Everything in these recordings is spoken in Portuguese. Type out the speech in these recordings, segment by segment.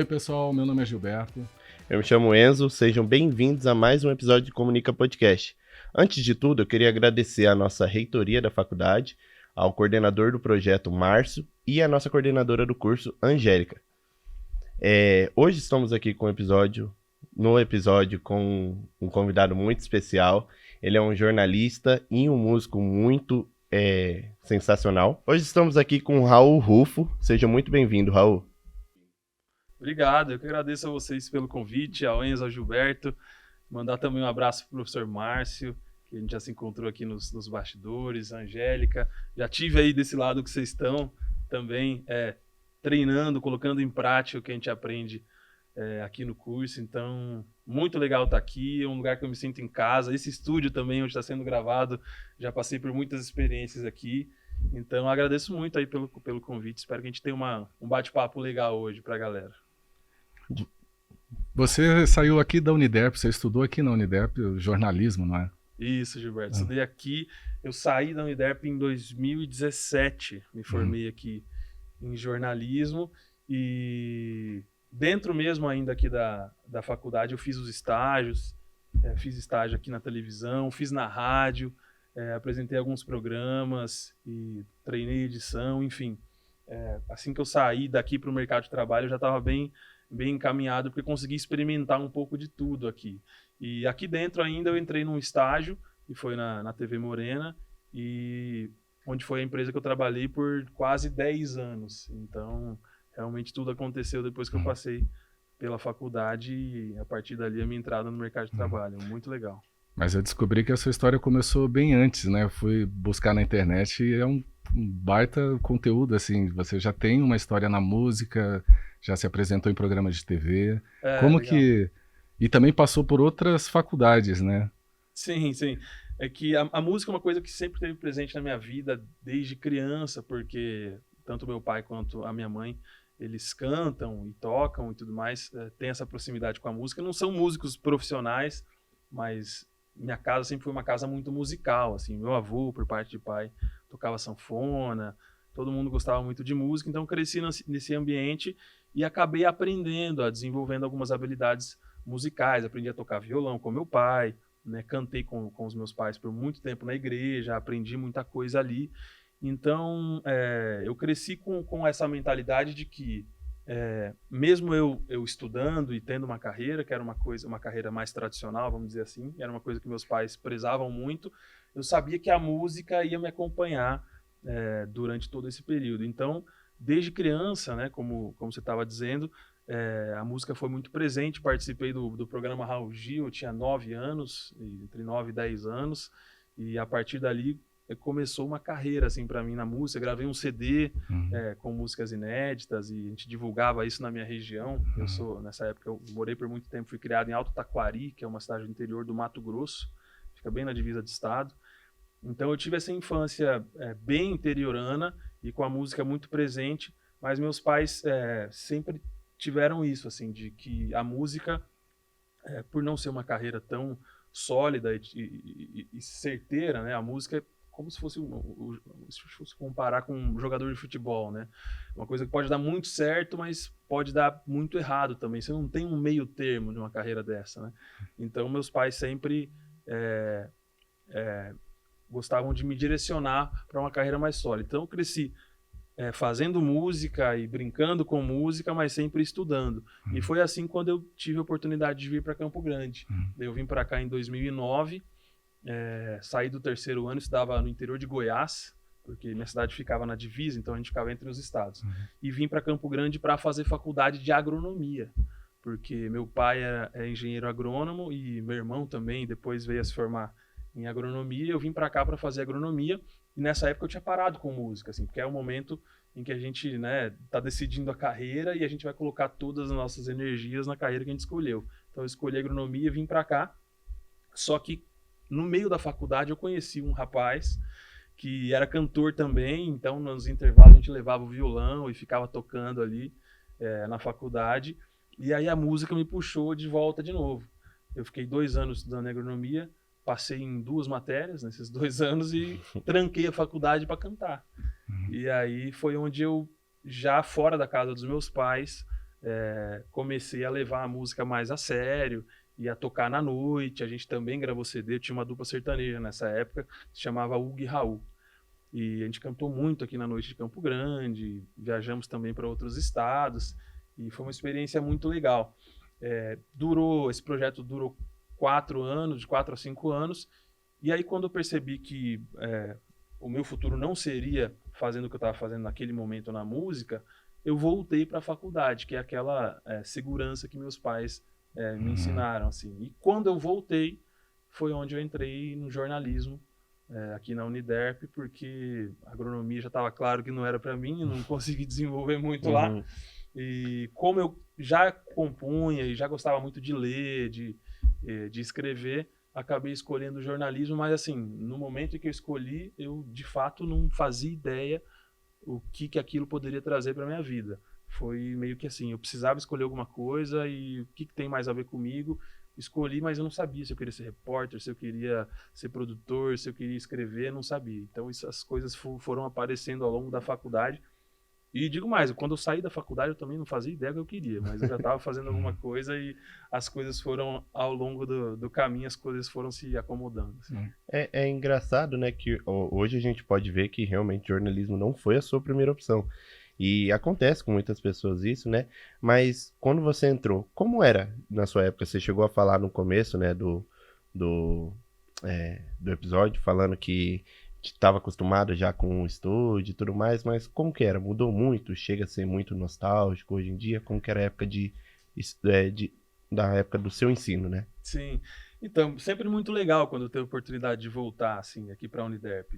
Oi pessoal, meu nome é Gilberto. Eu me chamo Enzo, sejam bem-vindos a mais um episódio de Comunica Podcast. Antes de tudo, eu queria agradecer à nossa reitoria da faculdade, ao coordenador do projeto Márcio e à nossa coordenadora do curso, Angélica. Hoje estamos aqui com no episódio com um convidado muito especial. Ele é um jornalista e um músico muito sensacional. Hoje estamos aqui com o Raul Rufo. Seja muito bem-vindo, Raul. Obrigado, eu que agradeço a vocês pelo convite, ao Enzo, ao Gilberto. Mandar também um abraço para o professor Márcio, que a gente já se encontrou aqui nos bastidores, a Angélica. Já tive aí desse lado que vocês estão também treinando, colocando em prática o que a gente aprende aqui no curso. Então, muito legal estar aqui, é um lugar que eu me sinto em casa. Esse estúdio também, onde está sendo gravado, já passei por muitas experiências aqui. Então, agradeço muito aí pelo convite. Espero que a gente tenha um bate-papo legal hoje para a galera. Você saiu aqui da Uniderp, você estudou aqui na Uniderp jornalismo, não é? Isso, Gilberto. Estudei aqui. Eu saí da Uniderp em 2017. Me formei aqui em jornalismo. E dentro mesmo ainda aqui da faculdade eu fiz os estágios. Fiz estágio aqui na televisão, fiz na rádio. Apresentei alguns programas e treinei edição, enfim. Assim que eu saí daqui para o mercado de trabalho, eu já estava bem encaminhado, porque consegui experimentar um pouco de tudo aqui. E aqui dentro ainda eu entrei num estágio, que foi na TV Morena, e onde foi a empresa que eu trabalhei por quase 10 anos. Então, realmente tudo aconteceu depois que eu passei pela faculdade e a partir dali a minha entrada no mercado de trabalho. Muito legal. Mas eu descobri que a sua história começou bem antes, né? Eu fui buscar na internet e é um baita conteúdo, assim. Você já tem uma história na música, já se apresentou em programas de TV. Como legal. E também passou por outras faculdades, né? Sim, sim. É que a música é uma coisa que sempre esteve presente na minha vida desde criança, porque tanto meu pai quanto a minha mãe, eles cantam e tocam e tudo mais, tem essa proximidade com a música. Não são músicos profissionais, mas minha casa sempre foi uma casa muito musical, assim. Meu avô, por parte de pai, tocava sanfona, todo mundo gostava muito de música, então cresci nesse ambiente e acabei aprendendo, desenvolvendo algumas habilidades musicais. Aprendi a tocar violão com meu pai, né? Cantei com os meus pais por muito tempo na igreja, aprendi muita coisa ali. Então, eu cresci com essa mentalidade de que, mesmo eu estudando e tendo uma carreira, que era uma carreira mais tradicional, vamos dizer assim, era uma coisa que meus pais prezavam muito, eu sabia que a música ia me acompanhar durante todo esse período. Então, desde criança, né, como você estava dizendo, a música foi muito presente. Participei do programa Raul Gil, eu tinha 9 anos, entre 9 e 10 anos, e a partir dali começou uma carreira assim para mim na música. Gravei um CD com músicas inéditas e a gente divulgava isso na minha região. Nessa época eu morei por muito tempo, fui criado em Alto Taquari, que é uma cidade do interior do Mato Grosso, fica bem na divisa do estado. Então eu tive essa infância bem interiorana e com a música muito presente, mas meus pais sempre tiveram isso, assim, de que a música, por não ser uma carreira tão sólida e certeira, né, a música é como se fosse comparar com um jogador de futebol, né? Uma coisa que pode dar muito certo, mas pode dar muito errado também. Você não tem um meio termo de uma carreira dessa, né? Então meus pais sempre gostavam de me direcionar para uma carreira mais sólida. Então eu cresci fazendo música e brincando com música, mas sempre estudando. E foi assim quando eu tive a oportunidade de vir para Campo Grande. Eu vim para cá em 2009, saí do terceiro ano, estudava no interior de Goiás, porque minha cidade ficava na divisa, então a gente ficava entre os estados. E vim para Campo Grande para fazer faculdade de agronomia, porque meu pai é engenheiro agrônomo e meu irmão também depois veio a se formar em agronomia. Eu vim para cá para fazer agronomia e nessa época eu tinha parado com música, assim, porque é o momento em que a gente, né, tá decidindo a carreira e a gente vai colocar todas as nossas energias na carreira que a gente escolheu. Então eu escolhi agronomia e vim para cá. Só que no meio da faculdade eu conheci um rapaz que era cantor também, então nos intervalos a gente levava o violão e ficava tocando ali na faculdade, e aí a música me puxou de volta de novo. Eu fiquei 2 anos estudando agronomia, passei em 2 matérias nesses 2 anos e tranquei a faculdade para cantar. E aí foi onde eu, já fora da casa dos meus pais, comecei a levar a música mais a sério e a tocar na noite. A gente também gravou CD, eu tinha uma dupla sertaneja nessa época, que se chamava Hugo e Raul. E a gente cantou muito aqui na noite de Campo Grande, viajamos também para outros estados, e foi uma experiência muito legal. Esse projeto durou 4 anos, de 4 a 5 anos, e aí quando eu percebi que o meu futuro não seria fazendo o que eu estava fazendo naquele momento na música, eu voltei para a faculdade, que é aquela segurança que meus pais me ensinaram, assim. E quando eu voltei, foi onde eu entrei no jornalismo, aqui na Uniderp, porque a agronomia já estava claro que não era para mim, não consegui desenvolver muito lá. E como eu já compunha e já gostava muito de ler, de escrever, acabei escolhendo o jornalismo, mas assim, no momento em que eu escolhi, eu de fato não fazia ideia o que aquilo poderia trazer para minha vida. Foi meio que assim, eu precisava escolher alguma coisa e o que tem mais a ver comigo. Escolhi, mas eu não sabia se eu queria ser repórter, se eu queria ser produtor, se eu queria escrever, não sabia. Então essas coisas foram aparecendo ao longo da faculdade. E digo mais, quando eu saí da faculdade eu também não fazia ideia do que eu queria, mas eu já estava fazendo alguma coisa e as coisas foram, ao longo do caminho, as coisas foram se acomodando. Assim. É engraçado, né, que hoje a gente pode ver que realmente jornalismo não foi a sua primeira opção. E acontece com muitas pessoas isso, né? Mas quando você entrou, como era na sua época? Você chegou a falar no começo, né, do episódio, falando que estava acostumado já com o estúdio e tudo mais, mas como que era? Mudou muito? Chega a ser muito nostálgico hoje em dia? Como que era a época da época do seu ensino, né? Sim. Então, sempre muito legal quando eu tenho a oportunidade de voltar, assim, aqui para a Uniderp.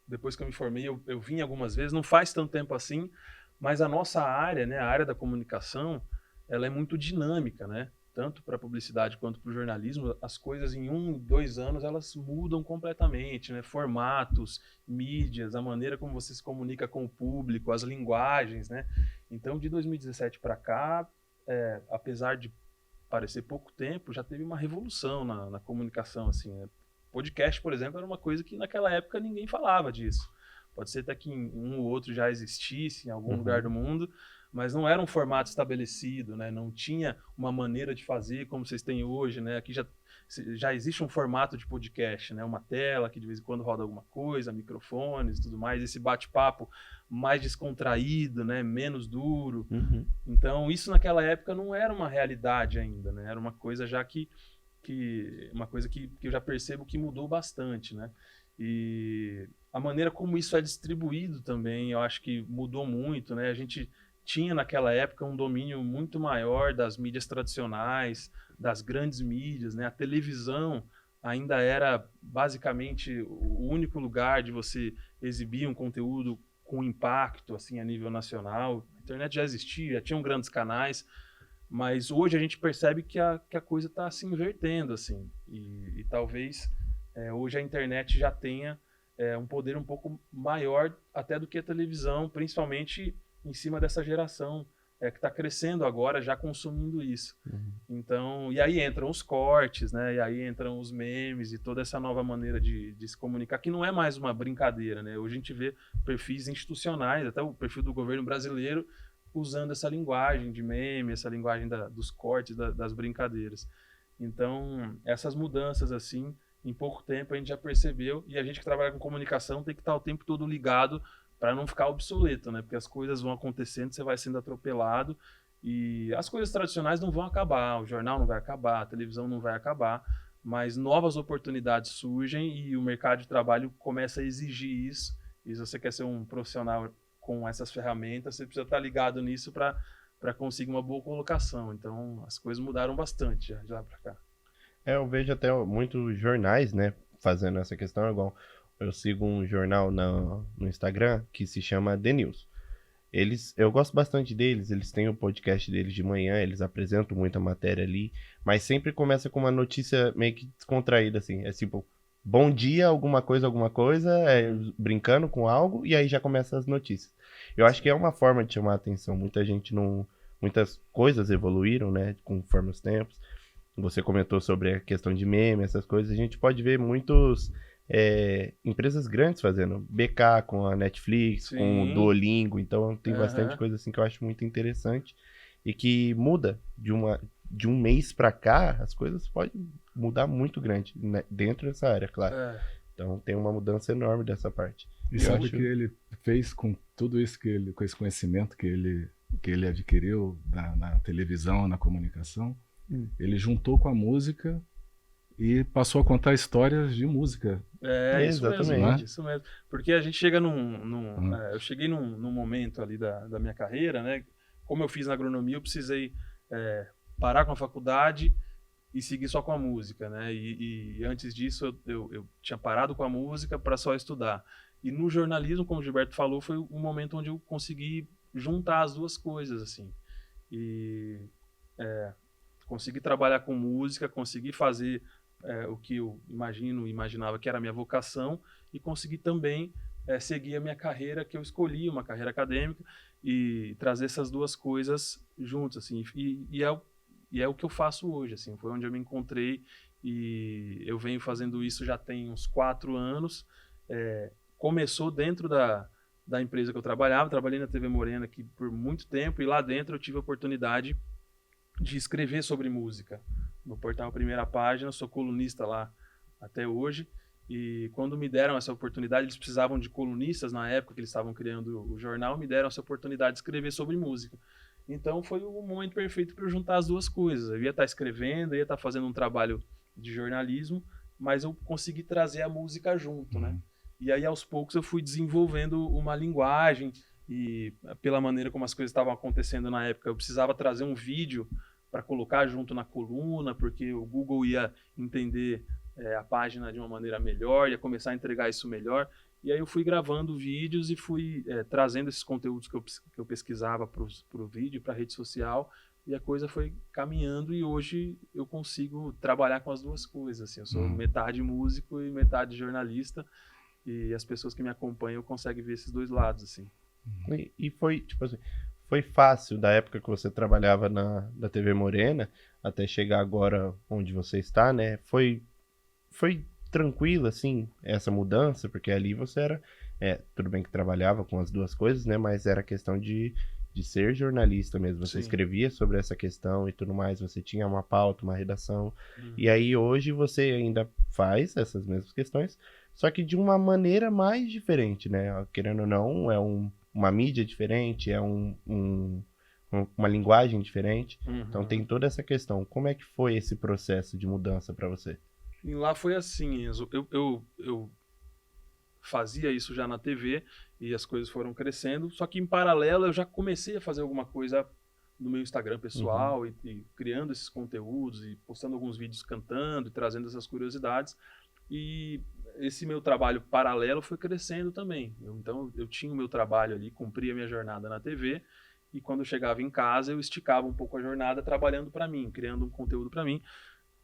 Depois que eu me formei, eu vim algumas vezes, não faz tanto tempo assim, mas a nossa área, né, a área da comunicação, ela é muito dinâmica, né? Tanto para a publicidade quanto para o jornalismo, as coisas em 1, 2 anos, elas mudam completamente, né? Formatos, mídias, a maneira como você se comunica com o público, as linguagens, né? Então, de 2017 para cá, apesar de parecer pouco tempo, já teve uma revolução na comunicação, assim, né? Podcast, por exemplo, era uma coisa que naquela época ninguém falava disso. Pode ser até que um ou outro já existisse em algum lugar do mundo, mas não era um formato estabelecido, né? Não tinha uma maneira de fazer como vocês têm hoje, né? Aqui já existe um formato de podcast, né? Uma tela que de vez em quando roda alguma coisa, microfones e tudo mais, esse bate-papo mais descontraído, né? Menos duro. Então, isso naquela época não era uma realidade ainda, né? Era uma coisa já que eu já percebo que mudou bastante, né? E a maneira como isso é distribuído também, eu acho que mudou muito, né? A gente tinha naquela época um domínio muito maior das mídias tradicionais, das grandes mídias, né? A televisão ainda era basicamente o único lugar de você exibir um conteúdo com impacto assim a nível nacional. A internet já existia, já tinham grandes canais, mas hoje a gente percebe que a coisa está se invertendo, assim, e talvez hoje a internet já tenha um poder um pouco maior até do que a televisão, principalmente em cima dessa geração que está crescendo agora, já consumindo isso. Então, e aí entram os cortes, né? E aí entram os memes e toda essa nova maneira de se comunicar, que não é mais uma brincadeira, né? Hoje a gente vê perfis institucionais, até o perfil do governo brasileiro, usando essa linguagem de meme, essa linguagem dos cortes, das brincadeiras. Então, essas mudanças, assim, em pouco tempo a gente já percebeu, e a gente que trabalha com comunicação tem que estar o tempo todo ligado para não ficar obsoleto, né? Porque as coisas vão acontecendo, você vai sendo atropelado, e as coisas tradicionais não vão acabar, o jornal não vai acabar, a televisão não vai acabar, mas novas oportunidades surgem e o mercado de trabalho começa a exigir isso, e se você quer ser um profissional com essas ferramentas, você precisa estar ligado nisso para conseguir uma boa colocação. Então, as coisas mudaram bastante já de lá para cá. Eu vejo até muitos jornais, né, fazendo essa questão, igual eu sigo um jornal no Instagram que se chama The News. Eu gosto bastante deles, eles têm o podcast deles de manhã, eles apresentam muita matéria ali, mas sempre começa com uma notícia meio que descontraída, assim, é tipo, bom dia, alguma coisa, brincando com algo, e aí já começa as notícias. Eu acho que é uma forma de chamar a atenção, muitas coisas evoluíram, né, conforme os tempos. Você comentou sobre a questão de meme, essas coisas, a gente pode ver muitos empresas grandes fazendo, BK com a Netflix, com o Duolingo, então tem bastante coisa assim que eu acho muito interessante. e que muda de um mês para cá, as coisas podem mudar muito grande, né, dentro dessa área, claro. Então tem uma mudança enorme dessa parte. E sabe o que ele fez com tudo isso com esse conhecimento que ele adquiriu na televisão, na comunicação? Ele juntou com a música e passou a contar histórias de música. Isso exatamente. mesmo, isso mesmo. Porque a gente chega eu cheguei num momento ali da minha carreira, né? Como eu fiz na agronomia, eu precisei parar com a faculdade e seguir só com a música, né? E antes disso eu tinha parado com a música para só estudar. E no jornalismo, como o Gilberto falou, foi um momento onde eu consegui juntar as duas coisas, assim. E consegui trabalhar com música, consegui fazer o que eu imaginava que era a minha vocação, e consegui também seguir a minha carreira que eu escolhi, uma carreira acadêmica, e trazer essas duas coisas juntas, assim. E é o que eu faço hoje, assim. Foi onde eu me encontrei, e eu venho fazendo isso já tem uns 4 anos. Começou dentro da empresa que eu trabalhei na TV Morena aqui por muito tempo, e lá dentro eu tive a oportunidade de escrever sobre música no portal Primeira Página. Sou colunista lá até hoje, e quando me deram essa oportunidade, eles precisavam de colunistas na época que eles estavam criando o jornal, me deram essa oportunidade de escrever sobre música. Então foi o momento perfeito para eu juntar as duas coisas. Eu ia estar escrevendo, ia estar fazendo um trabalho de jornalismo, mas eu consegui trazer a música junto, né? E aí aos poucos eu fui desenvolvendo uma linguagem, e pela maneira como as coisas estavam acontecendo na época, eu precisava trazer um vídeo para colocar junto na coluna, porque o Google ia entender a página de uma maneira melhor, ia começar a entregar isso melhor. E aí eu fui gravando vídeos e fui trazendo esses conteúdos que eu pesquisava para o vídeo, para a rede social, e a coisa foi caminhando, e hoje eu consigo trabalhar com as duas coisas. Assim, eu sou metade músico e metade jornalista, e as pessoas que me acompanham conseguem ver esses dois lados, assim. E foi, tipo assim, foi fácil da época que você trabalhava na TV Morena até chegar agora onde você está, né? Foi tranquilo, assim, essa mudança, porque ali você era, tudo bem que trabalhava com as duas coisas, né? Mas era questão de ser jornalista mesmo. Você escrevia sobre essa questão e tudo mais, você tinha uma pauta, uma redação. E aí hoje você ainda faz essas mesmas questões, só que de uma maneira mais diferente, né? Querendo ou não, uma mídia diferente, uma linguagem diferente. Então tem toda essa questão. Como é que foi esse processo de mudança para você? E lá foi assim, Enzo. Eu fazia isso já na TV, e as coisas foram crescendo, só que em paralelo eu já comecei a fazer alguma coisa no meu Instagram pessoal, e criando esses conteúdos, e postando alguns vídeos cantando, e trazendo essas curiosidades. E esse meu trabalho paralelo foi crescendo também. Então eu tinha o meu trabalho ali, cumpria a minha jornada na TV, e quando eu chegava em casa eu esticava um pouco a jornada trabalhando para mim, criando um conteúdo para mim.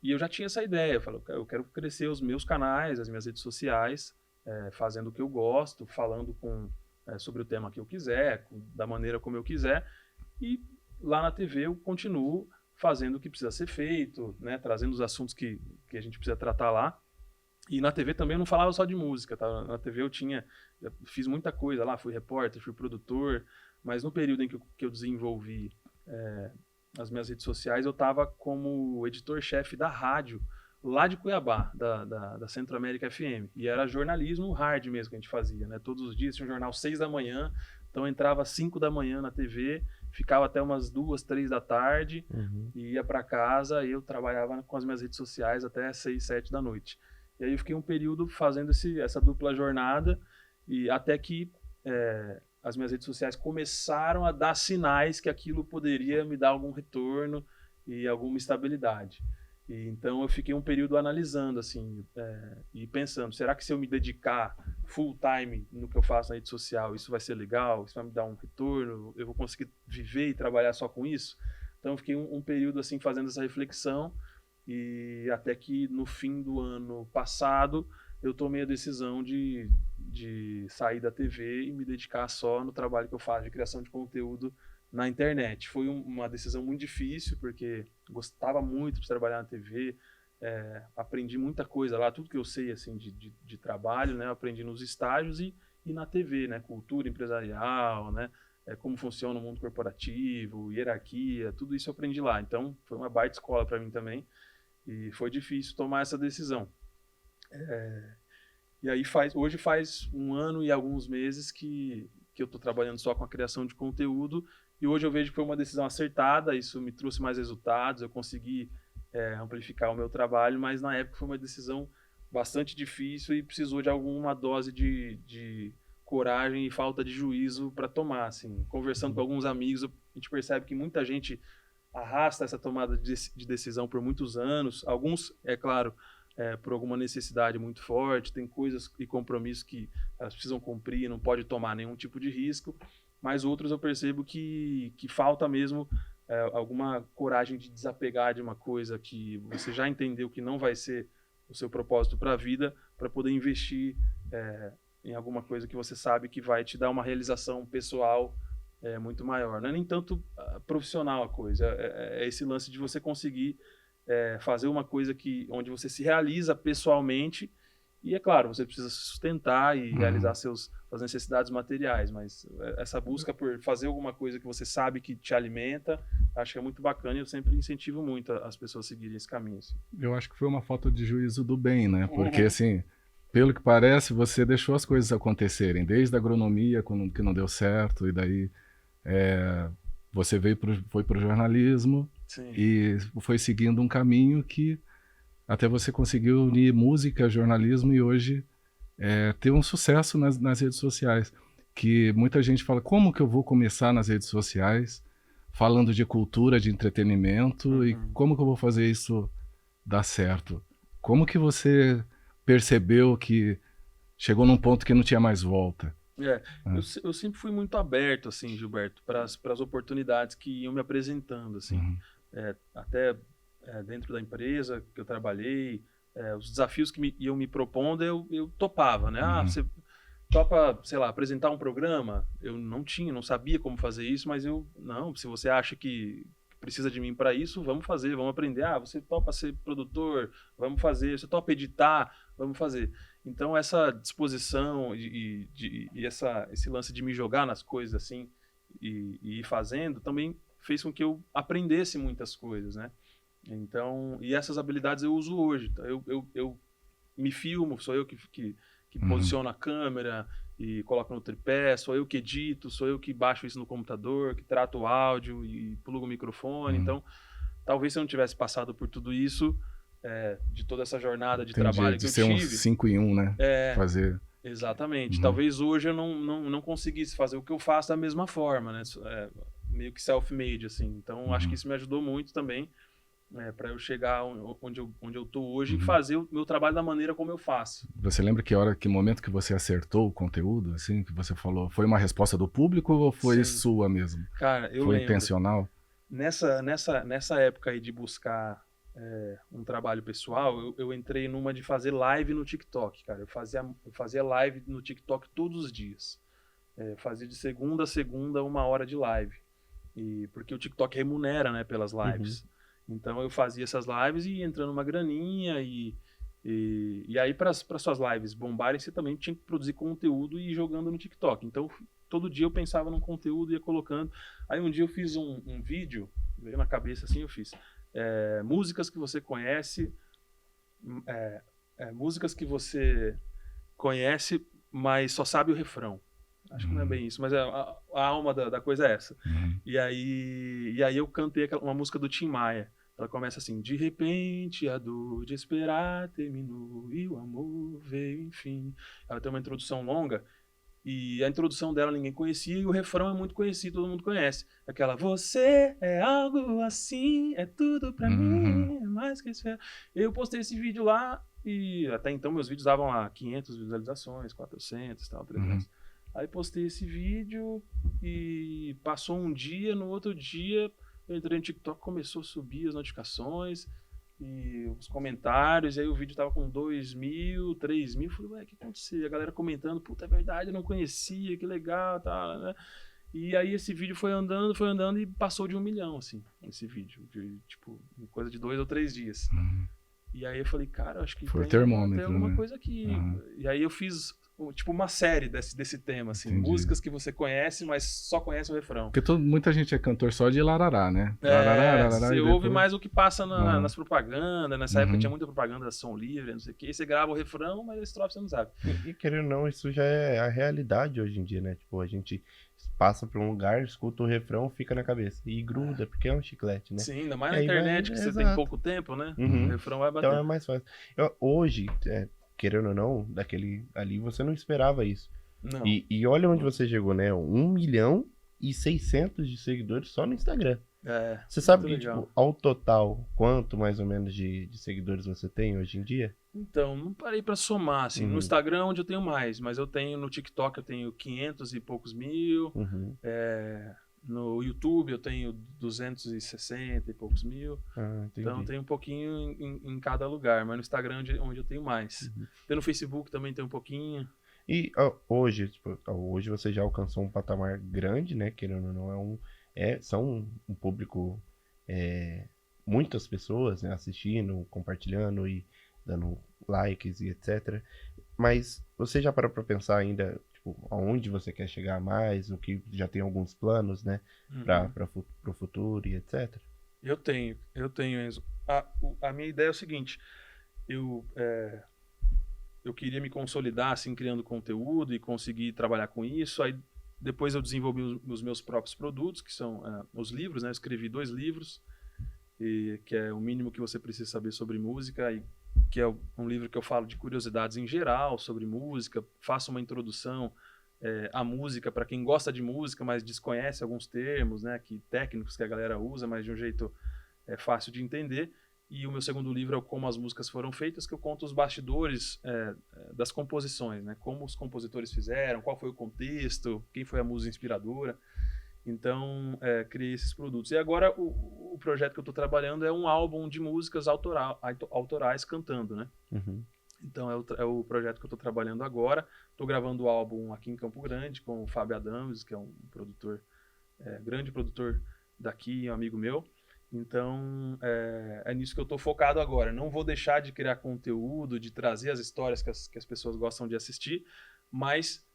E eu já tinha essa ideia, eu falei, eu quero crescer os meus canais, as minhas redes sociais, fazendo o que eu gosto, falando sobre o tema que eu quiser, da maneira como eu quiser. E lá na TV eu continuo fazendo o que precisa ser feito, né, trazendo os assuntos que a gente precisa tratar lá. E na TV também eu não falava só de música, tá? Na TV eu fiz muita coisa lá, fui repórter, fui produtor, mas no período em que eu desenvolvi as minhas redes sociais, eu estava como editor-chefe da rádio lá de Cuiabá, da Centro América FM. E era jornalismo hard mesmo que a gente fazia, né? Todos os dias tinha um jornal 6 da manhã, então eu entrava às 5 da manhã na TV, ficava até umas 2, 3 da tarde, e ia para casa, e eu trabalhava com as minhas redes sociais até 6, 7 da noite. E aí eu fiquei um período fazendo essa dupla jornada, e até que as minhas redes sociais começaram a dar sinais que aquilo poderia me dar algum retorno e alguma estabilidade. E então eu fiquei um período analisando assim, e pensando, será que se eu me dedicar full time no que eu faço na rede social, isso vai ser legal? Isso vai me dar um retorno? Eu vou conseguir viver e trabalhar só com isso? Então eu fiquei um período assim fazendo essa reflexão, e até que no fim do ano passado eu tomei a decisão de sair da TV e me dedicar só no trabalho que eu faço de criação de conteúdo na internet. Foi uma decisão muito difícil, porque gostava muito de trabalhar na TV, aprendi muita coisa lá, tudo que eu sei assim, de trabalho, né, eu aprendi nos estágios e na TV, né, cultura empresarial, né, como funciona o mundo corporativo, hierarquia, tudo isso eu aprendi lá. Então, foi uma baita escola para mim também. E foi difícil tomar essa decisão. E aí hoje faz 1 ano e alguns meses que eu estou trabalhando só com a criação de conteúdo. E hoje eu vejo que foi uma decisão acertada, isso me trouxe mais resultados, eu consegui amplificar o meu trabalho, mas na época foi uma decisão bastante difícil e precisou de alguma dose de coragem e falta de juízo para tomar. Assim. Conversando com alguns amigos, a gente percebe que muita gente arrasta essa tomada de decisão por muitos anos. Alguns, é claro, por alguma necessidade muito forte, tem coisas e compromissos que elas precisam cumprir, não pode tomar nenhum tipo de risco, mas outros eu percebo que falta mesmo alguma coragem de desapegar de uma coisa que você já entendeu que não vai ser o seu propósito para a vida, para poder investir em alguma coisa que você sabe que vai te dar uma realização pessoal muito maior. Não é nem tanto profissional a coisa, é esse lance de você conseguir fazer uma coisa onde você se realiza pessoalmente e, é claro, você precisa se sustentar e realizar suas necessidades materiais, mas essa busca por fazer alguma coisa que você sabe que te alimenta, acho que é muito bacana e eu sempre incentivo muito as pessoas a seguirem esse caminho. Assim. Eu acho que foi uma falta de juízo do bem, né? Porque, assim, pelo que parece, você deixou as coisas acontecerem, desde a agronomia, que não deu certo, e daí você foi para o jornalismo. Sim. E foi seguindo um caminho que até você conseguiu unir música, jornalismo e hoje ter um sucesso nas redes sociais. Que muita gente fala, como que eu vou começar nas redes sociais falando de cultura, de entretenimento e como que eu vou fazer isso dar certo? Como que você percebeu que chegou num ponto que não tinha mais volta? Eu sempre fui muito aberto, assim, Gilberto, para as oportunidades que iam me apresentando, assim. Até dentro da empresa que eu trabalhei, os desafios que iam me propondo, eu topava, né? Você topa, sei lá, apresentar um programa? Eu não sabia como fazer isso, mas se você acha que precisa de mim para isso, vamos fazer, vamos aprender. Você topa ser produtor? Vamos fazer. Você topa editar? Vamos fazer. Então, essa disposição e esse lance de me jogar nas coisas assim e ir fazendo também fez com que eu aprendesse muitas coisas, né? Então, e essas habilidades eu uso hoje. Eu me filmo, sou eu que posiciono a câmera e coloco no tripé, sou eu que edito, sou eu que baixo isso no computador, que trato o áudio e plugo o microfone. Então, talvez se eu não tivesse passado por tudo isso, de toda essa jornada de trabalho que eu tive... De ser um 5 em 1, né? Fazer... Exatamente. Talvez hoje eu não conseguisse fazer o que eu faço da mesma forma, né? Meio que self-made, assim. Então, acho que isso me ajudou muito também para eu chegar onde eu tô hoje e fazer o meu trabalho da maneira como eu faço. Você lembra que momento que você acertou o conteúdo, assim, que você falou? Foi uma resposta do público ou foi sua mesmo? Cara, eu foi lembro. Intencional? Nessa época aí de buscar um trabalho pessoal, eu entrei numa de fazer live no TikTok, cara. Eu fazia live no TikTok todos os dias. Fazia de segunda a segunda 1 hora de live. Porque o TikTok remunera, né, pelas lives. Então eu fazia essas lives e entrando uma graninha e aí para suas lives bombarem, você também tinha que produzir conteúdo e ir jogando no TikTok. Então todo dia eu pensava num conteúdo e ia colocando. Aí um dia eu fiz um vídeo, veio na cabeça assim, eu fiz músicas que você conhece, músicas que você conhece, mas só sabe o refrão. Acho que não é bem isso, mas a alma da coisa é essa. E aí eu cantei uma música do Tim Maia. Ela começa assim: de repente a dor de esperar terminou e o amor veio enfim. Ela tem uma introdução longa e a introdução dela ninguém conhecia e o refrão é muito conhecido, todo mundo conhece. Aquela: você é algo assim, é tudo pra mim, é mais que isso. Eu postei esse vídeo lá e até então meus vídeos davam lá 500 visualizações, 400, tal, 300. Aí postei esse vídeo e passou um dia, no outro dia eu entrei no TikTok, começou a subir as notificações e os comentários, e aí o vídeo tava com 2.000, 3.000, falei, ué, o que aconteceu? E a galera comentando, puta, é verdade, eu não conhecia, que legal, tá, né? E aí esse vídeo foi andando e passou de 1 milhão, assim, esse vídeo, tipo, coisa de 2 ou 3 dias. E aí eu falei, cara, acho que Foi o tem termômetro, alguma né? coisa aqui. E aí eu fiz tipo uma série desse tema, assim, Entendi. músicas que você conhece, mas só conhece o refrão. Porque muita gente é cantor só de larará, né? Larará, larará, Você e ouve depois... mais o que passa nas propagandas. Nessa época tinha muita propaganda, som livre, não sei o que. Você grava o refrão, mas a estrofe você não sabe. E querendo ou não, isso já é a realidade hoje em dia, né? Tipo, a gente passa por um lugar, escuta o refrão, fica na cabeça. E gruda, porque é um chiclete, né? Sim, ainda mais E na aí internet, que você tem pouco tempo, né? O refrão vai bater. Então é mais fácil. Hoje, querendo ou não, ali você não esperava isso. Não. E olha onde você chegou, né? 1.600.000 de seguidores só no Instagram. Você sabe que, tipo, ao total, quanto mais ou menos de seguidores você tem hoje em dia? Então, não parei pra somar, assim. No Instagram é onde eu tenho mais, mas eu tenho no TikTok eu tenho 500 e poucos mil. No YouTube eu tenho 260 e poucos mil. Então tem um pouquinho em cada lugar, mas no Instagram é onde eu tenho mais. Tem no Facebook também tem um pouquinho. E hoje, tipo, hoje você já alcançou um patamar grande, né? Querendo ou não, são um público, muitas pessoas, né, assistindo, compartilhando e dando likes e etc. Mas você já parou pra pensar ainda, tipo, aonde você quer chegar mais, o que já tem alguns planos, né, pro futuro e etc? Eu tenho, Enzo. A minha ideia é o seguinte, eu queria me consolidar, assim, criando conteúdo e conseguir trabalhar com isso. Aí depois eu desenvolvi os meus próprios produtos, que são os livros, né? Eu escrevi 2 livros, que é o mínimo que você precisa saber sobre música, e que é um livro que eu falo de curiosidades em geral sobre música, faço uma introdução à música para quem gosta de música, mas desconhece alguns termos, né? Técnicos que a galera usa, mas de um jeito fácil de entender. E o meu segundo livro é o Como as Músicas Foram Feitas, que eu conto os bastidores das composições, né? Como os compositores fizeram, qual foi o contexto, quem foi a musa inspiradora. Então, criei esses produtos. E agora, o projeto que eu estou trabalhando é um álbum de músicas autorais cantando, né? Então, é o projeto que eu estou trabalhando agora. Estou gravando o álbum aqui em Campo Grande com o Fábio Adams, que é um produtor, grande produtor daqui, um amigo meu. Então, é nisso que eu estou focado agora. Não vou deixar de criar conteúdo, de trazer as histórias que as pessoas gostam de assistir, mas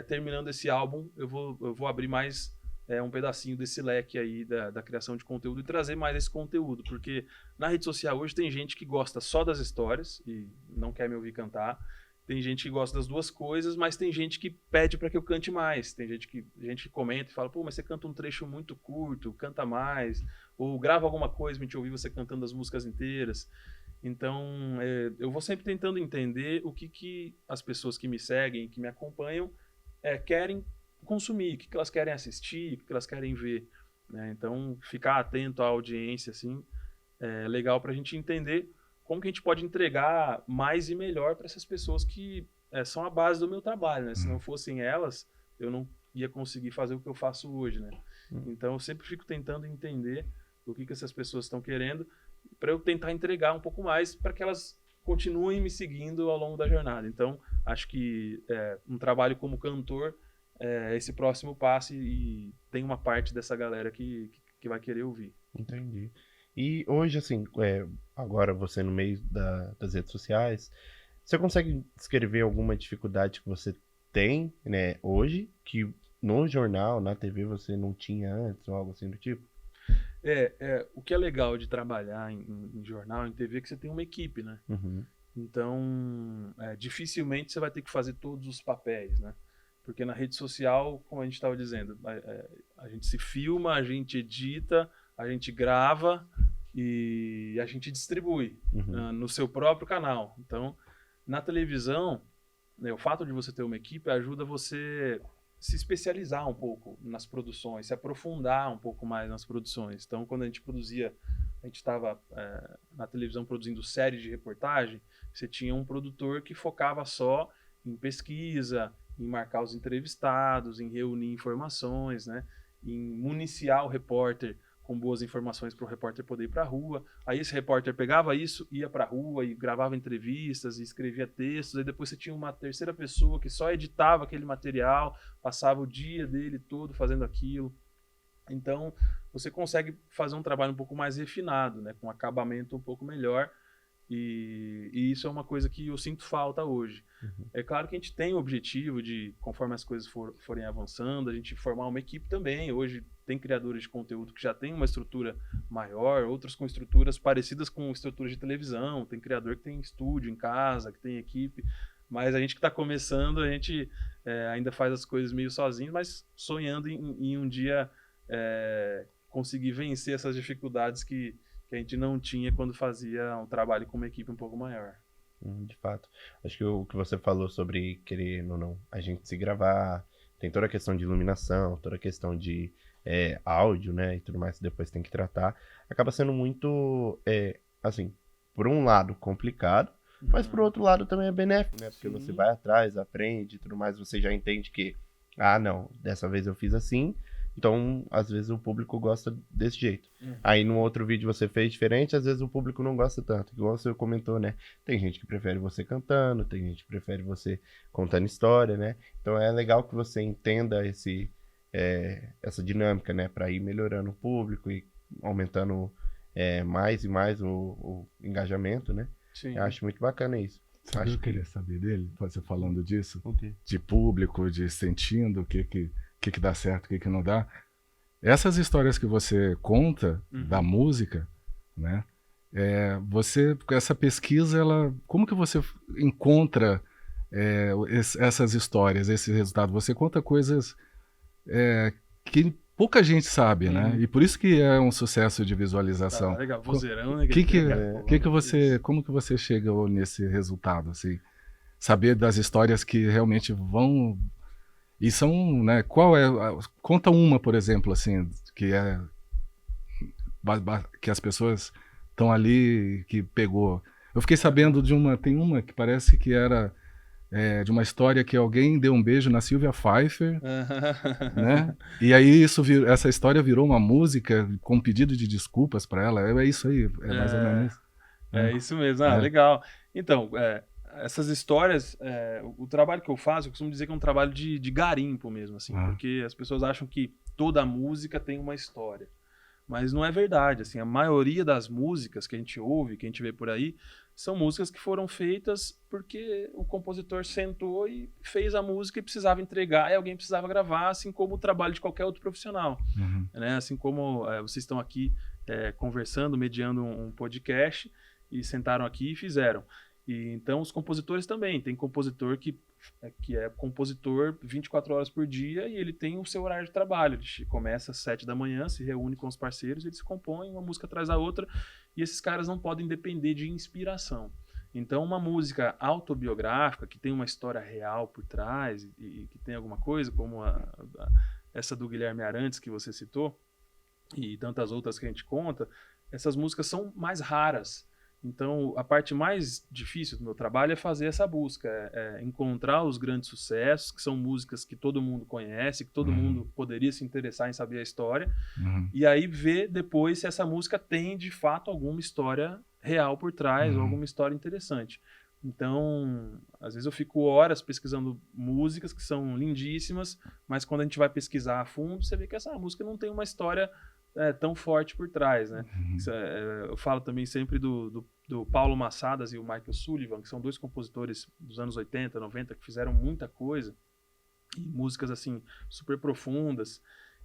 terminando esse álbum, eu vou abrir mais um pedacinho desse leque aí da criação de conteúdo e trazer mais esse conteúdo, porque na rede social hoje tem gente que gosta só das histórias e não quer me ouvir cantar. Tem gente que gosta das duas coisas, mas tem gente que pede para que eu cante mais. Tem gente que comenta e fala, pô, mas você canta um trecho muito curto, canta mais. Ou grava alguma coisa, me te ouvir você cantando as músicas inteiras. Então, eu vou sempre tentando entender o que as pessoas que me seguem, que me acompanham, querem consumir, o que elas querem assistir, o que elas querem ver. Né? Então, ficar atento à audiência, assim, é legal para a gente entender como que a gente pode entregar mais e melhor para essas pessoas que são a base do meu trabalho, né? Se não fossem elas, eu não ia conseguir fazer o que eu faço hoje, né? Então, eu sempre fico tentando entender o que essas pessoas estão querendo para eu tentar entregar um pouco mais para que elas continuem me seguindo ao longo da jornada. Então, acho que um trabalho como cantor é esse próximo passo e tem uma parte dessa galera que vai querer ouvir. Entendi. E hoje, assim, agora você no meio das redes sociais, você consegue descrever alguma dificuldade que você tem, né, hoje, que no jornal, na TV, você não tinha antes, ou algo assim do tipo? O que é legal de trabalhar em jornal, em TV, é que você tem uma equipe, né? Então, dificilmente você vai ter que fazer todos os papéis, né? Porque na rede social, como a gente estava dizendo, a gente se filma, a gente edita, a gente grava e a gente distribui no seu próprio canal. Então, na televisão, né, o fato de você ter uma equipe ajuda você se especializar um pouco nas produções, se aprofundar um pouco mais nas produções. Então, quando a gente estava na televisão produzindo séries de reportagem, você tinha um produtor que focava só em pesquisa, em marcar os entrevistados, em reunir informações, né, em municiar o repórter com boas informações para o repórter poder ir para a rua. Aí esse repórter pegava isso, ia para a rua e gravava entrevistas e escrevia textos. Aí depois você tinha uma terceira pessoa que só editava aquele material, passava o dia dele todo fazendo aquilo. Então, você consegue fazer um trabalho um pouco mais refinado, né, com um acabamento um pouco melhor. E isso é uma coisa que eu sinto falta hoje. É claro que a gente tem o objetivo de, conforme as coisas forem avançando, a gente formar uma equipe também. Hoje tem criadores de conteúdo que já tem uma estrutura maior, outros com estruturas parecidas com estruturas de televisão. Tem criador que tem estúdio em casa, que tem equipe. Mas a gente que está começando, a gente ainda faz as coisas meio sozinho, mas sonhando em um dia conseguir vencer essas dificuldades que a gente não tinha quando fazia um trabalho com uma equipe um pouco maior. De fato. Acho que o que você falou sobre querer ou não a gente se gravar, tem toda a questão de iluminação, toda a questão de áudio, né, e tudo mais que depois tem que tratar, acaba sendo muito, assim, por um lado complicado, mas por outro lado também é benéfico, né, porque você vai atrás, aprende e tudo mais, você já entende que, não, dessa vez eu fiz assim, então, às vezes o público gosta desse jeito. Aí, no outro vídeo você fez diferente, às vezes o público não gosta tanto. Igual você comentou, né? Tem gente que prefere você cantando, tem gente que prefere você contando história, né? Então, é legal que você entenda essa dinâmica, né? Pra ir melhorando o público e aumentando mais e mais o engajamento, né? Sim. Eu acho muito bacana isso. Sabe o que eu queria saber dele? Você falando disso? Okay. De público, de sentindo o que dá certo, o que não dá. Essas histórias que você conta da música, né? Essa pesquisa, como que você encontra essas histórias, esse resultado? Você conta coisas que pouca gente sabe, né? E por isso que é um sucesso de visualização. Tá, legal. Vozeirão, né? Como que você chega nesse resultado, assim? Saber das histórias que realmente vão... E são, né, conta uma, por exemplo, assim, que as pessoas estão ali, que pegou. Eu fiquei sabendo tem uma que parece que era de uma história que alguém deu um beijo na Sylvia Pfeiffer, né? E aí essa história virou uma música com pedido de desculpas para ela. É isso aí, mais ou menos isso. É isso mesmo, legal. Então, essas histórias, o trabalho que eu faço, eu costumo dizer que é um trabalho de garimpo mesmo, assim, porque as pessoas acham que toda música tem uma história. Mas não é verdade, assim, a maioria das músicas que a gente ouve, que a gente vê por aí, são músicas que foram feitas porque o compositor sentou e fez a música e precisava entregar, e alguém precisava gravar, assim como o trabalho de qualquer outro profissional. Né? Assim como vocês estão aqui conversando, mediando um podcast, e sentaram aqui e fizeram. E então os compositores também, tem compositor que é compositor 24 horas por dia e ele tem o seu horário de trabalho, ele começa às 7 da manhã, se reúne com os parceiros, eles compõem uma música atrás da outra e esses caras não podem depender de inspiração. Então uma música autobiográfica que tem uma história real por trás e que tem alguma coisa, como essa do Guilherme Arantes que você citou e tantas outras que a gente conta, essas músicas são mais raras. Então, a parte mais difícil do meu trabalho é fazer essa busca, encontrar os grandes sucessos, que são músicas que todo mundo conhece, que todo mundo poderia se interessar em saber a história, e aí ver depois se essa música tem, de fato, alguma história real por trás, ou alguma história interessante. Então, às vezes eu fico horas pesquisando músicas que são lindíssimas, mas quando a gente vai pesquisar a fundo, você vê que essa música não tem uma história tão forte por trás, né? Eu falo também sempre do Paulo Massadas e o Michael Sullivan, que são dois compositores dos anos 80, 90, que fizeram muita coisa, e músicas, assim, super profundas,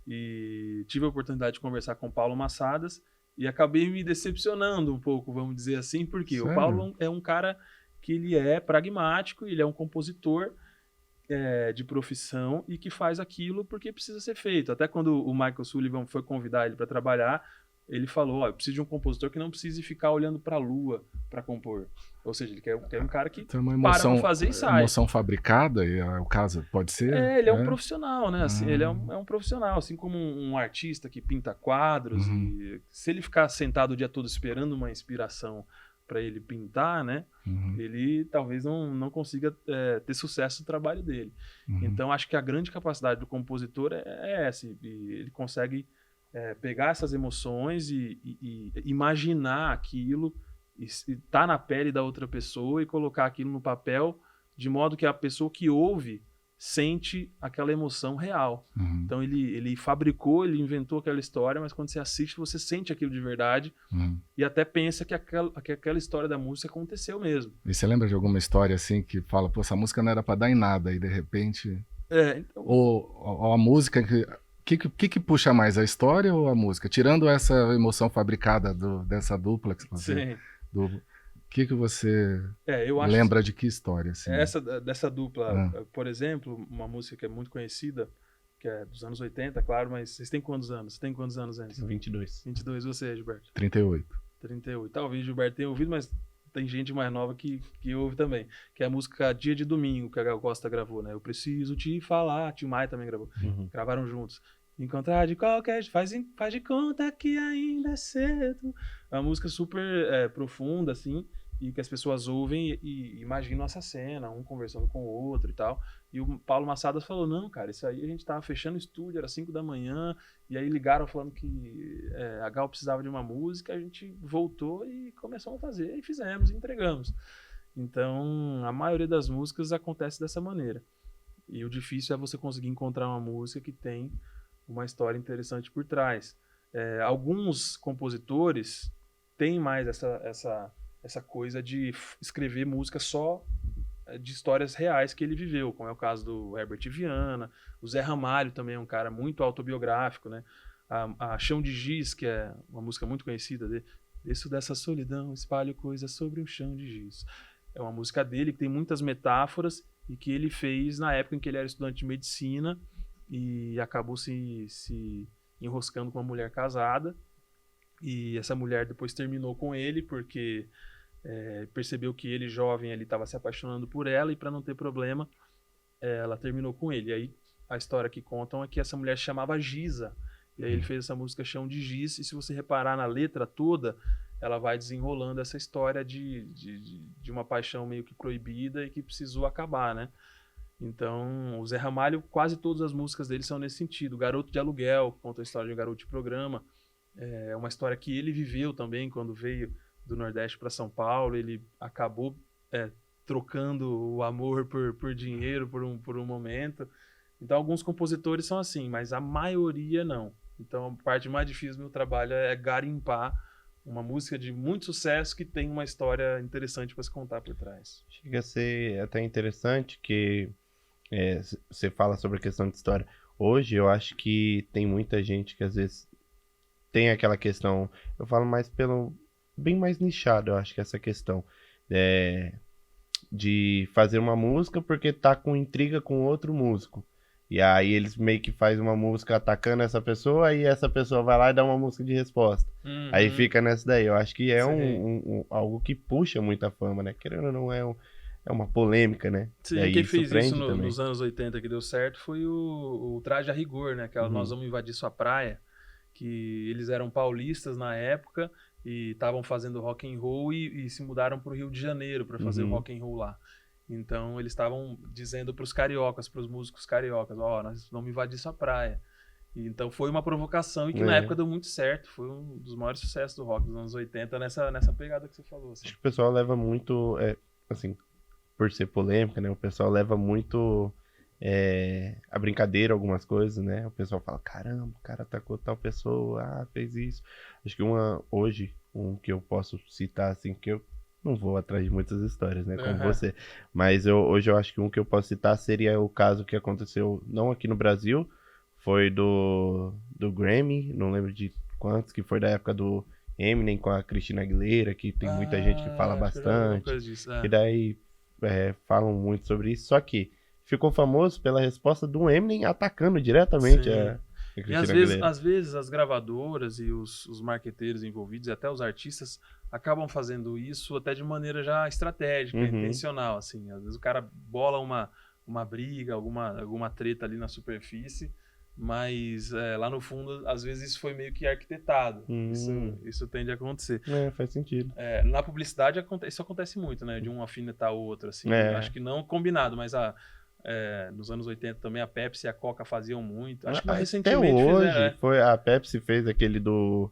e tive a oportunidade de conversar com o Paulo Massadas, e acabei me decepcionando um pouco, vamos dizer assim, porque Sério? o Paulo é um cara que ele é pragmático, ele é um compositor de profissão e que faz aquilo porque precisa ser feito. Até quando o Michael Sullivan foi convidar ele para trabalhar, ele falou, eu preciso de um compositor que não precise ficar olhando para a lua para compor. Ou seja, ele quer um cara que tem uma emoção, para fazer e sai. Emoção fabricada, e o caso pode ser? Ele é um profissional, né? Assim, ele é um profissional, assim como um artista que pinta quadros, e se ele ficar sentado o dia todo esperando uma inspiração para ele pintar, né? Ele talvez não consiga ter sucesso no trabalho dele. Então, acho que a grande capacidade do compositor é essa. E ele consegue pegar essas emoções e imaginar aquilo, e estar na pele da outra pessoa e colocar aquilo no papel, de modo que a pessoa que ouve sente aquela emoção real. Uhum. Então ele fabricou, ele inventou aquela história, mas quando você assiste, você sente aquilo de verdade Uhum. e até pensa que aquela história da música aconteceu mesmo. E você lembra de alguma história assim que fala, pô, essa música não era pra dar em nada e de repente... Então, Ou a música, que puxa mais, a história ou a música? Tirando essa emoção fabricada dessa dupla que você... sim. Que você Eu acho lembra de que história? Assim? dessa dupla, por exemplo, uma música que é muito conhecida, que é dos anos 80, claro, mas vocês têm quantos anos? Você tem quantos anos, Enzo? 22. 22, você, Gilberto? 38. 38. Talvez o Gilberto tenha ouvido, mas tem gente mais nova que ouve também. Que é a música Dia de Domingo, que a Gal Costa gravou, né? Eu Preciso Te Falar, Tim Maia também gravou. Uhum. Gravaram juntos. Encontrar de qualquer... Faz de conta que ainda é cedo. É uma música super profunda, assim, e que as pessoas ouvem e imaginam essa cena, um conversando com o outro e tal. E o Paulo Massadas falou, não, cara, isso aí a gente tava fechando o estúdio, era 5 da manhã, e aí ligaram falando que a Gal precisava de uma música, a gente voltou e começamos a fazer, e fizemos, e entregamos. Então, a maioria das músicas acontece dessa maneira. E o difícil é você conseguir encontrar uma música que tem uma história interessante por trás. Alguns compositores têm mais essa coisa de escrever música só de histórias reais que ele viveu, como é o caso do Herbert Viana. O Zé Ramalho também é um cara muito autobiográfico, né? A Chão de Giz, que é uma música muito conhecida dele, desço dessa solidão, espalho coisas sobre um chão de giz. É uma música dele que tem muitas metáforas e que ele fez na época em que ele era estudante de medicina e acabou se enroscando com uma mulher casada. E essa mulher depois terminou com ele porque percebeu que ele, jovem, ele estava se apaixonando por ela e para não ter problema, ela terminou com ele. E aí a história que contam é que essa mulher se chamava Giza. E aí ele fez essa música Chão de Giz. E se você reparar na letra toda, ela vai desenrolando essa história de uma paixão meio que proibida e que precisou acabar, né? Então, o Zé Ramalho, quase todas as músicas dele são nesse sentido. Garoto de Aluguel, conta a história de um garoto de programa. É uma história que ele viveu também quando veio do Nordeste para São Paulo. Ele acabou trocando o amor por dinheiro por um momento. Então, alguns compositores são assim, mas a maioria não. Então, a parte mais difícil do meu trabalho é garimpar uma música de muito sucesso que tem uma história interessante para se contar por trás. Chega a ser até interessante que você fala sobre a questão de história. Hoje, eu acho que tem muita gente que às vezes tem aquela questão, eu falo mais bem mais nichado, eu acho que essa questão de fazer uma música porque tá com intriga com outro músico. E aí eles meio que fazem uma música atacando essa pessoa e essa pessoa vai lá e dá uma música de resposta. Uhum. Aí fica nessa daí. Eu acho que é algo que puxa muita fama, né? Querendo ou não, é uma polêmica, né? Sim, aí quem fez isso também. nos anos 80 que deu certo foi o Traje a Rigor, né? Aquela Nós Vamos Invadir Sua Praia, que eles eram paulistas na época e estavam fazendo rock and roll e se mudaram para o Rio de Janeiro para fazer o rock and roll lá. Então eles estavam dizendo para os cariocas, para os músicos cariocas, nós vamos invadir sua praia. E então foi uma provocação e que na época deu muito certo. Foi um dos maiores sucessos do rock dos anos 80 nessa pegada que você falou. Assim. Acho que o pessoal leva muito, assim, por ser polêmica, né? O pessoal leva muito a brincadeira algumas coisas, né? O pessoal fala, caramba, o cara atacou tal pessoa, fez isso. Acho que hoje, um que eu posso citar, assim, que eu não vou atrás de muitas histórias, né, como você. Mas hoje eu acho que um que eu posso citar seria o caso que aconteceu, não aqui no Brasil, foi do Grammy, não lembro de quantos, que foi da época do Eminem com a Christina Aguilera, que tem muita gente que fala bastante. E daí falam muito sobre isso, só que ficou famoso pela resposta do Eminem atacando diretamente a Christina Aguilera. E às vezes as gravadoras e os marqueteiros envolvidos, e até os artistas, acabam fazendo isso até de maneira já estratégica, intencional, assim. Às vezes o cara bola uma briga, alguma treta ali na superfície, mas lá no fundo, às vezes isso foi meio que arquitetado. Isso tende a acontecer. Faz sentido. Na publicidade isso acontece muito, né? De um afinetar o outro, assim. Acho que não combinado, mas nos anos 80 também a Pepsi e a Coca faziam muito. Acho que recentemente até hoje a Pepsi fez aquele do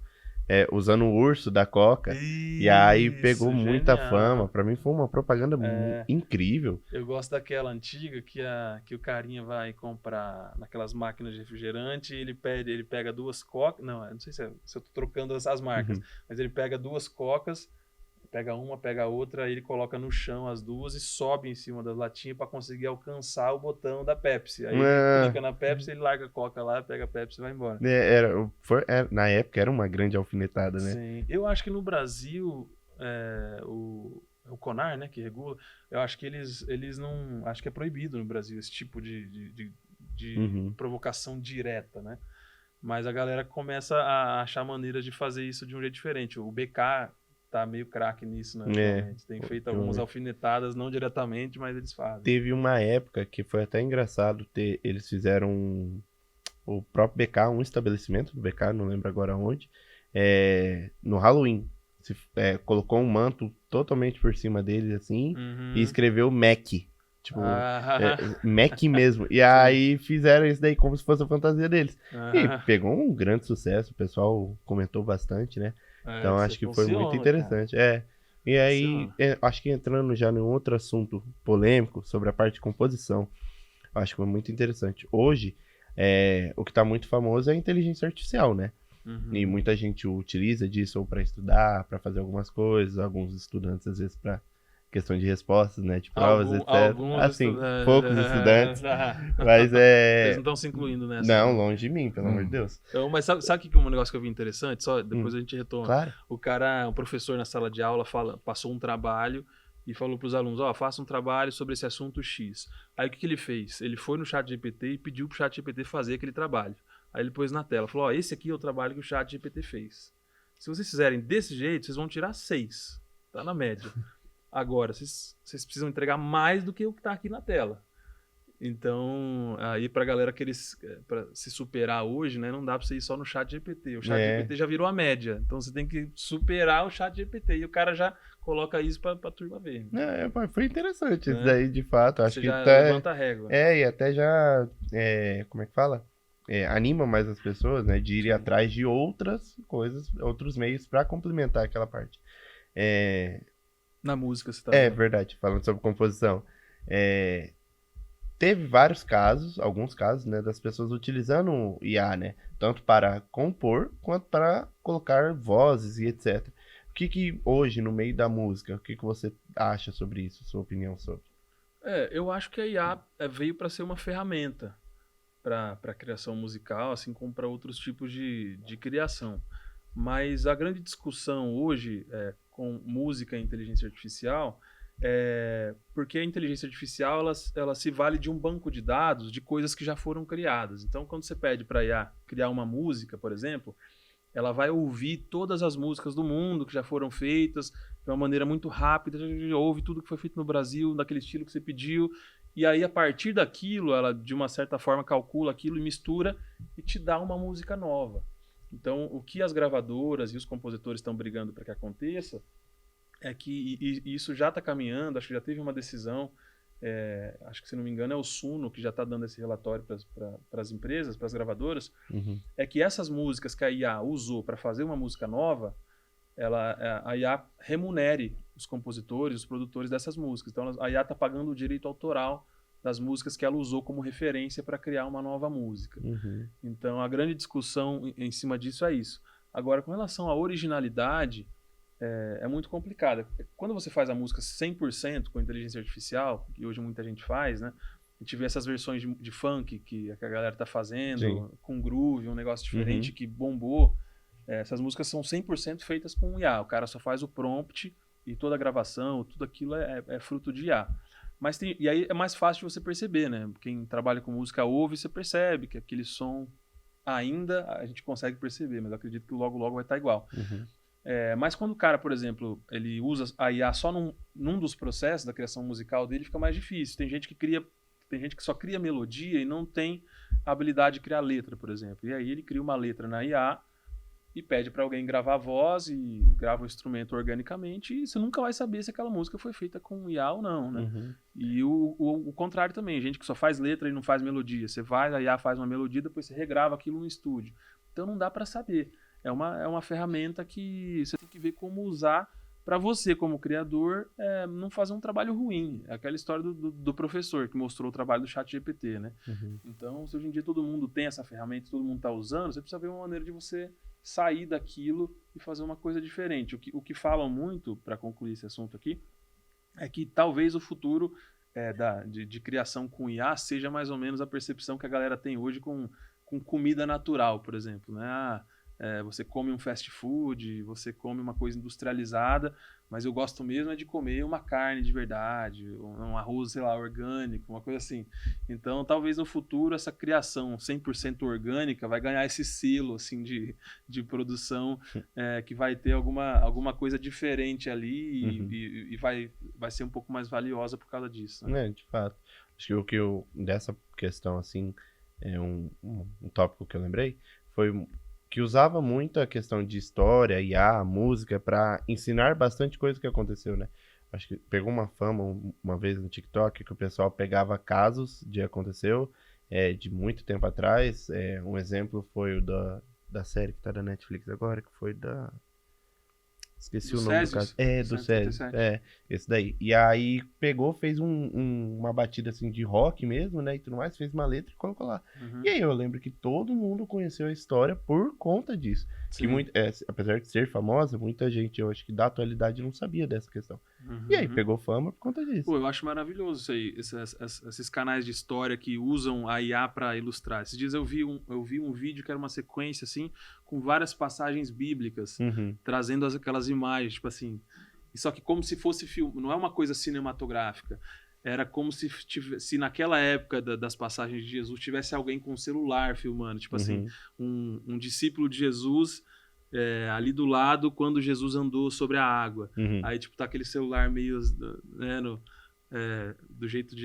usando o urso da Coca. E aí pegou Isso, muita genial. fama. Pra mim foi uma propaganda incrível. Eu gosto daquela antiga que o carinha vai comprar naquelas máquinas de refrigerante e ele pega 2 cocas. Não, eu não sei se eu tô trocando as marcas, mas ele pega 2 cocas, pega uma, pega a outra, aí ele coloca no chão as duas e sobe em cima das latinhas para conseguir alcançar o botão da Pepsi. Aí ele clica na Pepsi, ele larga a Coca lá, pega a Pepsi e vai embora. Na época era uma grande alfinetada, né? Sim. Eu acho que no Brasil, o CONAR, né, que regula, eu acho que eles não... Acho que é proibido no Brasil esse tipo de provocação direta, né? Mas a galera começa a achar maneiras de fazer isso de um jeito diferente. O BK tá meio craque nisso, né? Atualmente. Tem feito algumas alfinetadas, não diretamente, mas eles fazem. Teve uma época que foi até engraçado eles fizeram o próprio BK, um estabelecimento do BK, não lembro agora onde, no Halloween. Colocou um manto totalmente por cima deles, assim, e escreveu Mac. Tipo, Mac mesmo. E aí fizeram isso daí como se fosse a fantasia deles. E pegou um grande sucesso, o pessoal comentou bastante, né? Então acho que foi muito interessante. E aí, acho que entrando já em outro assunto polêmico sobre a parte de composição, acho que foi muito interessante. Hoje, o que está muito famoso é a inteligência artificial, né? E muita gente utiliza disso ou para estudar, para fazer algumas coisas, alguns estudantes às vezes para questão de respostas, né, de provas, etc. Assim, poucos estudantes, mas Eles não estão se incluindo nessa. Não, longe de mim, pelo amor de Deus. Então, mas sabe que um negócio que eu vi interessante? Só depois a gente retoma. Claro. O professor na sala de aula passou um trabalho e falou para os alunos, faça um trabalho sobre esse assunto X. Aí o que ele fez? Ele foi no ChatGPT e pediu para o ChatGPT fazer aquele trabalho. Aí ele pôs na tela, falou, esse aqui é o trabalho que o ChatGPT fez. Se vocês fizerem desse jeito, vocês vão tirar 6. Tá na média. Agora, vocês precisam entregar mais do que o que está aqui na tela. Então, aí pra galera pra se superar hoje, né, não dá pra você ir só no ChatGPT. O ChatGPT já virou a média. Então você tem que superar o ChatGPT. E o cara já coloca isso pra turma ver. Foi interessante isso daí, de fato. Acho você que já até levanta a régua. E até já, como é que fala? Anima mais as pessoas, né, de ir atrás de outras coisas, outros meios pra complementar aquela parte. Na música você tá verdade, falando sobre composição. Teve alguns casos, né, das pessoas utilizando o IA, né, tanto para compor quanto para colocar vozes e etc. O que hoje, no meio da música, o que você acha sobre isso, sua opinião sobre? Eu acho que a IA veio para ser uma ferramenta para criação musical, assim como para outros tipos de criação. Mas a grande discussão hoje com música e inteligência artificial porque a inteligência artificial ela se vale de um banco de dados de coisas que já foram criadas. Então, quando você pede para a IA criar uma música, por exemplo, ela vai ouvir todas as músicas do mundo que já foram feitas de uma maneira muito rápida, já ouve tudo que foi feito no Brasil, daquele estilo que você pediu, e aí a partir daquilo, ela de uma certa forma calcula aquilo e mistura e te dá uma música nova. Então, o que as gravadoras e os compositores estão brigando para que aconteça é que isso já está caminhando, acho que já teve uma decisão, acho que se não me engano é o Suno que já está dando esse relatório para as empresas, para as gravadoras, é que essas músicas que a IA usou para fazer uma música nova, a IA remunere os compositores, os produtores dessas músicas. Então a IA está pagando o direito autoral das músicas que ela usou como referência para criar uma nova música. Então a grande discussão em cima disso é isso. Agora, com relação à originalidade, é muito complicada. Quando você faz a música 100% com inteligência artificial, que hoje muita gente faz, né? A gente vê essas versões de funk que a galera tá fazendo, com groove, um negócio diferente que bombou. Essas músicas são 100% feitas com IA. O cara só faz o prompt e toda a gravação, tudo aquilo é fruto de IA. E aí é mais fácil de você perceber, né? Quem trabalha com música ouve, você percebe que aquele som ainda a gente consegue perceber, mas eu acredito que logo logo vai estar igual. Mas quando o cara, por exemplo, ele usa a IA só num dos processos da criação musical dele, fica mais difícil. Tem gente que só cria melodia e não tem a habilidade de criar letra, por exemplo. E aí ele cria uma letra na IA e pede para alguém gravar a voz e grava o instrumento organicamente e você nunca vai saber se aquela música foi feita com IA ou não, né? E o contrário também, gente que só faz letra e não faz melodia. Você vai, a IA faz uma melodia, depois você regrava aquilo no estúdio. Então não dá para saber. é uma ferramenta que você tem que ver como usar para você, como criador, não fazer um trabalho ruim. É aquela história do professor que mostrou o trabalho do ChatGPT, né? Então, se hoje em dia todo mundo tem essa ferramenta, todo mundo está usando, você precisa ver uma maneira de você sair daquilo e fazer uma coisa diferente. O que falam muito, para concluir esse assunto aqui, é que talvez o futuro de criação com IA seja mais ou menos a percepção que a galera tem hoje com comida natural, por exemplo, né? Você come um fast food, você come uma coisa industrializada, mas eu gosto mesmo de comer uma carne de verdade, um arroz, sei lá, orgânico, uma coisa assim. Então, talvez no futuro essa criação 100% orgânica vai ganhar esse selo assim, de produção que vai ter alguma coisa diferente ali e vai ser um pouco mais valiosa por causa disso. Né? De fato. Acho que dessa questão, assim, um tópico que eu lembrei, foi que usava muito a questão de história, IA, música, para ensinar bastante coisa que aconteceu, né? Acho que pegou uma fama uma vez no TikTok que o pessoal pegava casos de aconteceu de muito tempo atrás. Um exemplo foi o da série que tá da Netflix agora, que foi da... Esqueci o nome do caso. Do Césio. Esse daí. E aí pegou, fez uma batida assim de rock mesmo, né? E tudo mais, fez uma letra e colocou lá. E aí eu lembro que todo mundo conheceu a história por conta disso. Que apesar de ser famosa, muita gente, eu acho que da atualidade não sabia dessa questão. E aí pegou fama por conta disso. Pô, eu acho maravilhoso isso aí, esses canais de história que usam a IA para ilustrar. Esses dias eu vi um vídeo que era uma sequência assim, com várias passagens bíblicas, trazendo aquelas imagens, tipo assim. Só que como se fosse filme, não é uma coisa cinematográfica. Era como se naquela época das passagens de Jesus tivesse alguém com um celular filmando. Tipo assim, um discípulo de Jesus ali do lado quando Jesus andou sobre a água. Aí tipo tá aquele celular meio do jeito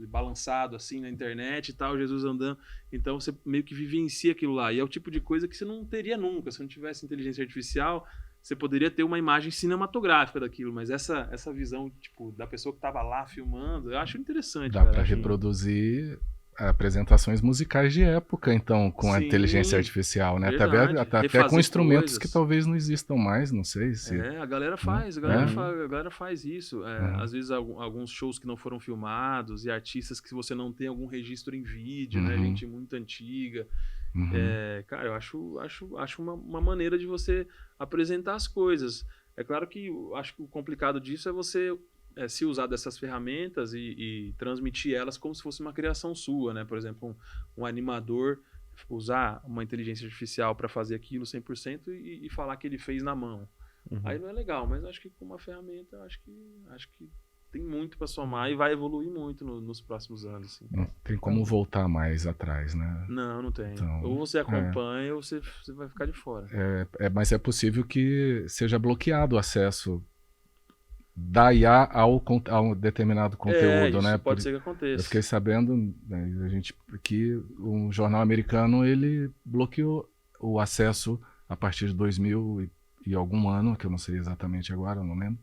balançado assim na internet e tal, Jesus andando. Então você meio que vivencia aquilo lá. E é o tipo de coisa que você não teria nunca. Se não tivesse inteligência artificial, você poderia ter uma imagem cinematográfica daquilo, mas essa visão tipo da pessoa que estava lá filmando, eu acho interessante. Dá para reproduzir apresentações musicais de época, então, com a inteligência artificial, né? Até com instrumentos que talvez não existam mais, não sei se... a galera faz, a galera faz isso. Às vezes alguns shows que não foram filmados e artistas que você não tem algum registro em vídeo, né? Gente muito antiga. Cara, eu acho uma maneira de você apresentar as coisas. É claro que eu acho que o complicado disso é você se usar dessas ferramentas e transmitir elas como se fosse uma criação sua, né? Por exemplo, um animador usar uma inteligência artificial para fazer aquilo 100% e falar que ele fez na mão. Aí não é legal, mas acho que com uma ferramenta acho que tem muito para somar e vai evoluir muito nos próximos anos. Assim. Não tem como voltar mais atrás, né? Não tem. Então, ou você acompanha ou você vai ficar de fora. Mas é possível que seja bloqueado o acesso da IA ao determinado conteúdo, né? Pode ser que aconteça. Eu fiquei sabendo, né, que um jornal americano ele bloqueou o acesso a partir de 2000 e algum ano, que eu não sei exatamente agora, eu não lembro.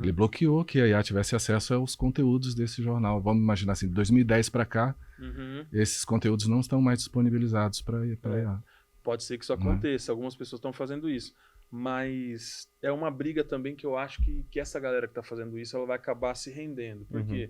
Ele bloqueou que a IA tivesse acesso aos conteúdos desse jornal. Vamos imaginar assim, de 2010 para cá, esses conteúdos não estão mais disponibilizados para IA. Pode ser que isso aconteça. Algumas pessoas estão fazendo isso. Mas é uma briga também que eu acho que essa galera que está fazendo isso ela vai acabar se rendendo. Porque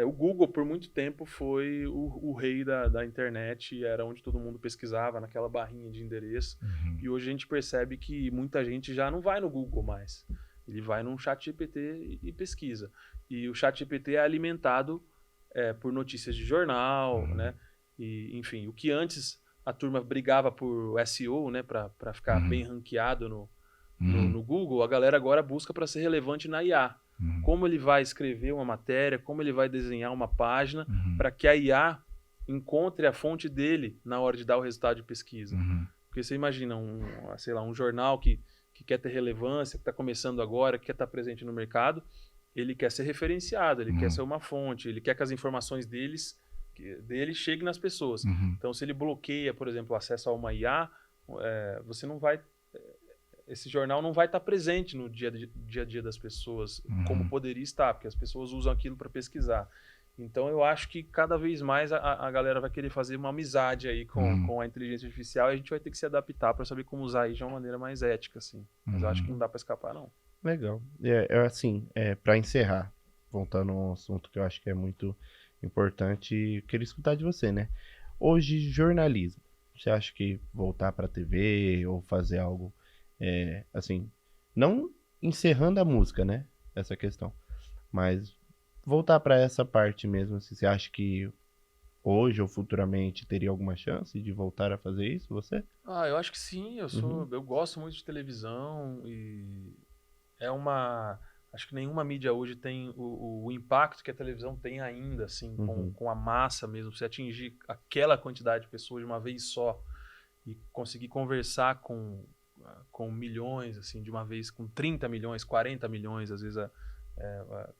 o Google, por muito tempo, foi o rei da internet. Era onde todo mundo pesquisava, naquela barrinha de endereço. E hoje a gente percebe que muita gente já não vai no Google mais. Ele vai num ChatGPT e pesquisa. E o ChatGPT é alimentado por notícias de jornal, né? E, enfim, o que antes... a turma brigava por SEO, né, para ficar bem ranqueado no Google, a galera agora busca para ser relevante na IA. Como ele vai escrever uma matéria, como ele vai desenhar uma página para que a IA encontre a fonte dele na hora de dar o resultado de pesquisa. Porque você imagina um jornal que quer ter relevância, que está começando agora, que quer estar presente no mercado, ele quer ser referenciado, ele quer ser uma fonte, ele quer que as informações dele chegue nas pessoas. Então, se ele bloqueia, por exemplo, o acesso a uma IA, você não vai... Esse jornal não vai estar presente no dia a dia das pessoas como poderia estar, porque as pessoas usam aquilo para pesquisar. Então eu acho que cada vez mais a galera vai querer fazer uma amizade aí com a inteligência artificial e a gente vai ter que se adaptar para saber como usar isso de uma maneira mais ética, assim. Mas eu acho que não dá para escapar, não. Legal. Assim, para encerrar, voltando a um assunto que eu acho que é muito importante, eu queria escutar de você, né? Hoje, jornalismo. Você acha que voltar para a TV ou fazer algo, assim, não encerrando a música, né? Essa questão, mas voltar para essa parte mesmo, assim, você acha que hoje ou futuramente teria alguma chance de voltar a fazer isso, você? Eu acho que sim, eu gosto muito de televisão e acho que nenhuma mídia hoje tem o impacto que a televisão tem ainda, assim, com a massa mesmo, você atingir aquela quantidade de pessoas de uma vez só e conseguir conversar com milhões, assim, de uma vez, com 30 milhões, 40 milhões, às vezes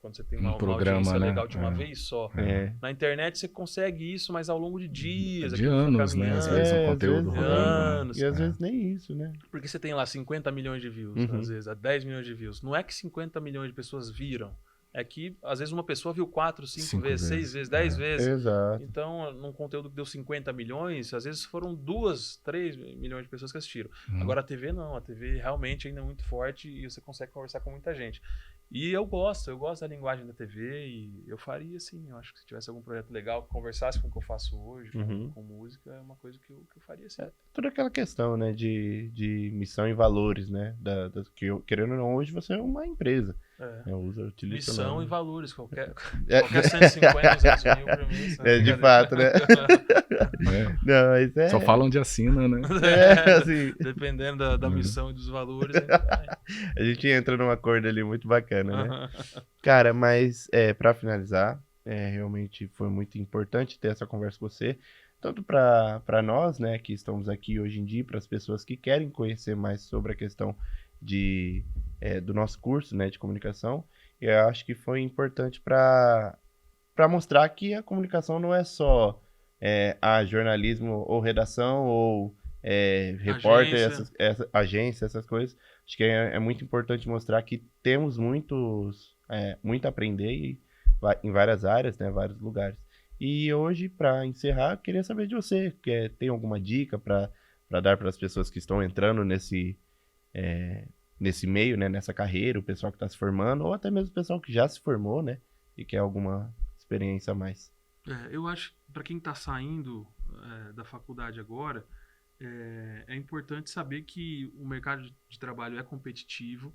quando você tem uma programa, audiência né? legal de uma vez só. Na internet você consegue isso, mas ao longo de dias, de aquilo foi anos, né? Às vezes um conteúdo às vezes, rodando. e às vezes nem isso, né? Porque você tem lá 50 milhões de views, às vezes, 10 milhões de views. Não é que 50 milhões de pessoas viram, é que às vezes uma pessoa viu 4, 5 vezes, 6 vezes, 10 vezes. Exato. Então, num conteúdo que deu 50 milhões, às vezes foram 2, 3 milhões de pessoas que assistiram. Agora a TV não, a TV realmente ainda é muito forte e você consegue conversar com muita gente. E eu gosto da linguagem da TV e eu faria assim, eu acho que se tivesse algum projeto legal que conversasse com o que eu faço hoje, com música, é uma coisa que eu faria assim. Toda aquela questão, né, de missão e valores, né, querendo ou não, hoje você é uma empresa. Utiliza missão e valores, qualquer 150, 200 mil pra mim. De fato, né? Não, mas Só fala onde assina, né? Assim, dependendo da missão e dos valores. A gente entra num acordo ali muito bacana, né? Cara, mas pra finalizar, realmente foi muito importante ter essa conversa com você, tanto para nós, né, que estamos aqui hoje em dia, para as pessoas que querem conhecer mais sobre a questão do nosso curso, né, de comunicação. E eu acho que foi importante para mostrar que a comunicação não é só jornalismo ou redação ou repórter, agência, essas coisas. Acho que é muito importante mostrar que temos muito a aprender em várias áreas, né, vários lugares. E hoje, para encerrar, queria saber de você, tem alguma dica para dar para as pessoas que estão entrando nesse meio, né, nessa carreira, o pessoal que está se formando, ou até mesmo o pessoal que já se formou, né, e quer alguma experiência a mais? Eu acho que para quem está saindo da faculdade agora, é importante saber que o mercado de trabalho é competitivo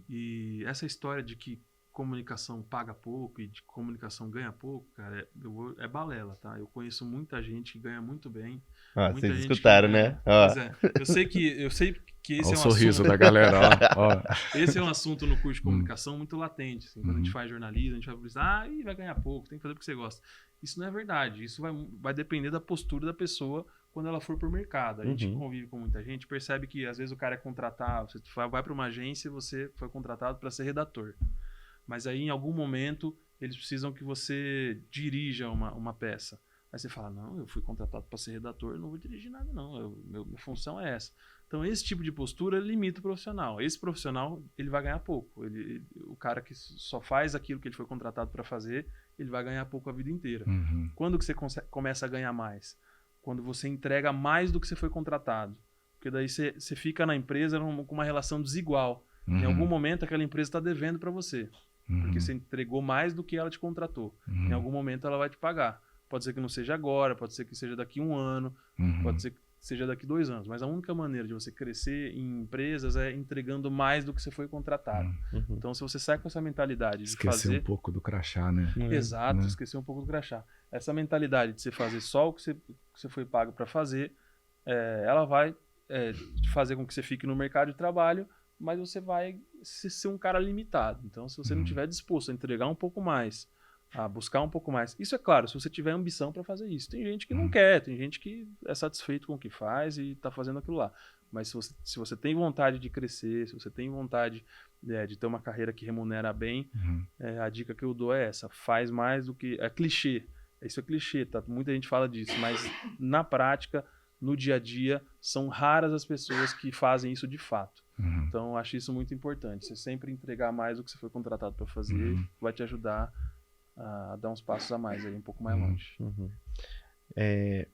e essa história de que comunicação paga pouco e de comunicação ganha pouco, cara, é balela, tá? Eu conheço muita gente que ganha muito bem. Vocês escutaram, né? Pois eu sei que esse é um sorriso assunto... da galera, ó. Esse é um assunto no curso de comunicação muito latente. Assim, quando a gente faz jornalismo, a gente vai publicitar, vai ganhar pouco, tem que fazer o que você gosta. Isso não é verdade. Isso vai depender da postura da pessoa quando ela for pro mercado. A gente convive com muita gente, percebe que às vezes o cara é contratado, você vai para uma agência e você foi contratado para ser redator. Mas aí em algum momento eles precisam que você dirija uma peça. Aí você fala, não, eu fui contratado para ser redator, eu não vou dirigir nada não, minha função é essa. Então esse tipo de postura limita o profissional. Esse profissional, ele vai ganhar pouco. O cara que só faz aquilo que ele foi contratado para fazer, ele vai ganhar pouco a vida inteira. Quando que você começa a ganhar mais? Quando você entrega mais do que você foi contratado. Porque daí você fica na empresa com uma relação desigual. Em algum momento aquela empresa está devendo para você. Porque você entregou mais do que ela te contratou. Em algum momento ela vai te pagar. Pode ser que não seja agora, pode ser que seja daqui 1 ano, pode ser que seja daqui 2 anos. Mas a única maneira de você crescer em empresas é entregando mais do que você foi contratado. Então, se você sai com essa mentalidade de esquecer um pouco do crachá, né? Exato, esquecer um pouco do crachá. Essa mentalidade de você fazer só o que você foi pago para fazer, ela vai fazer com que você fique no mercado de trabalho, mas você vai ser um cara limitado. Então, se você não estiver disposto a entregar um pouco mais, a buscar um pouco mais, isso é claro, se você tiver ambição para fazer isso. Tem gente que não quer, tem gente que é satisfeito com o que faz e está fazendo aquilo lá. Mas se você tem vontade de crescer, se você tem vontade de ter uma carreira que remunera bem, a dica que eu dou é essa: faz mais do que... É clichê, isso é clichê, tá? Muita gente fala disso, mas na prática, no dia a dia, são raras as pessoas que fazem isso de fato. Então, eu acho isso muito importante. Você sempre entregar mais do que você foi contratado para fazer vai te ajudar a dar uns passos a mais aí, um pouco mais longe. Uhum.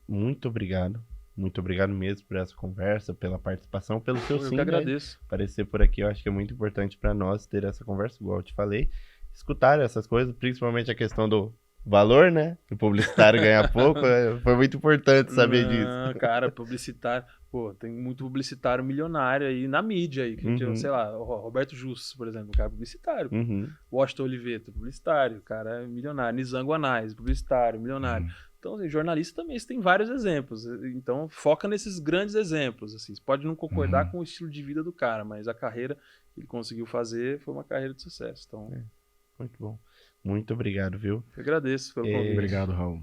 Muito obrigado. Muito obrigado mesmo por essa conversa, pela participação, pelo seu Eu sim, que né? agradeço. Aparecer por aqui, eu acho que é muito importante para nós ter essa conversa, igual eu te falei. Escutar essas coisas, principalmente a questão do valor, né? O publicitário ganhar pouco, foi muito importante saber disso. Cara, publicitário. Pô, tem muito publicitário milionário aí na mídia aí. Que a gente, sei lá, o Roberto Justus, por exemplo, o cara é publicitário. Uhum. Washington Oliveto, publicitário. O cara é milionário. Nizango Anais, publicitário, milionário. Então, assim, jornalista também, você tem vários exemplos. Então, foca nesses grandes exemplos. Assim. Você pode não concordar com o estilo de vida do cara, mas a carreira que ele conseguiu fazer foi uma carreira de sucesso. Então, Muito bom. Muito obrigado, viu? eu agradeço pelo convite. Obrigado, Raul.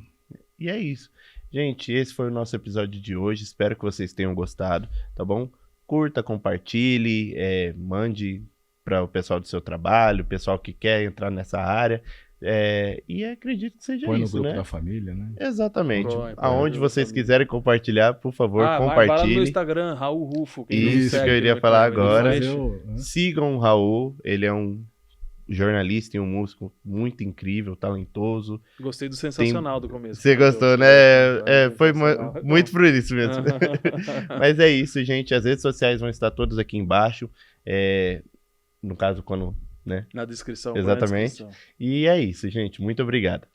E é isso. Gente, esse foi o nosso episódio de hoje. Espero que vocês tenham gostado, tá bom? Curta, compartilhe, mande para o pessoal do seu trabalho, o pessoal que quer entrar nessa área. E acredito que seja Põe no isso, grupo né? da família, né? Exatamente. Põe Aonde no grupo vocês da família. quiserem compartilhar, por favor, Vai lá no compartilhe. meu Instagram, Raul Rufo. Quem não me Isso segue, que eu iria vai falar com ele agora. no Flash. Sigam o Raul, ele é um jornalista e um músico muito incrível, talentoso. Gostei do sensacional do começo. Você gostou, né? Foi muito por isso mesmo. Mas é isso, gente. As redes sociais vão estar todas aqui embaixo. No caso, quando... né? Na descrição. Exatamente. Na descrição. E é isso, gente. Muito obrigado.